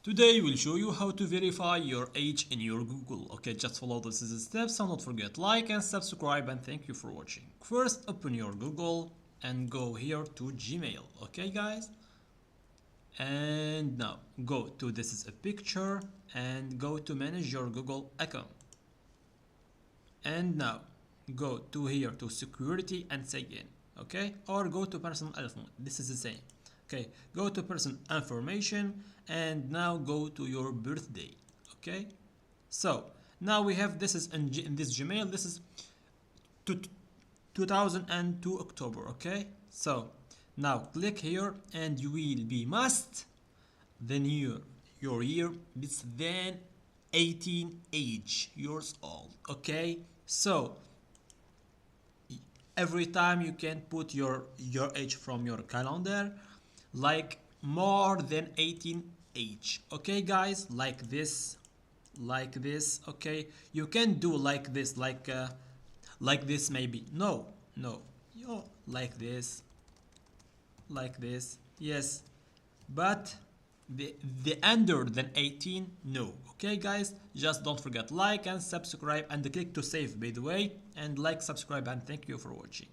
Today we'll show you how to verify your age in your Google. Okay, just follow these steps and don't forget like and subscribe, and thank you for watching. First, open your Google and go here to Gmail. Okay guys, and now go to this is a picture and go to manage your Google account, and now go to here to security and sign in. Okay, or go to personal info, this is the same. Okay, go to personal information and now go to your birthday. Okay, so now we have this is in this Gmail, this is 2002 October. Okay, so now click here and you will be must then your year is then 18 years old. Okay, so every time you can put your age from your calendar, like more than 18 age. Okay guys, like this, okay, you can do like this maybe, no, you like this, yes, but the under than 18, no. Okay guys, just don't forget like and subscribe and click to save, by the way, and like, subscribe, and thank you for watching.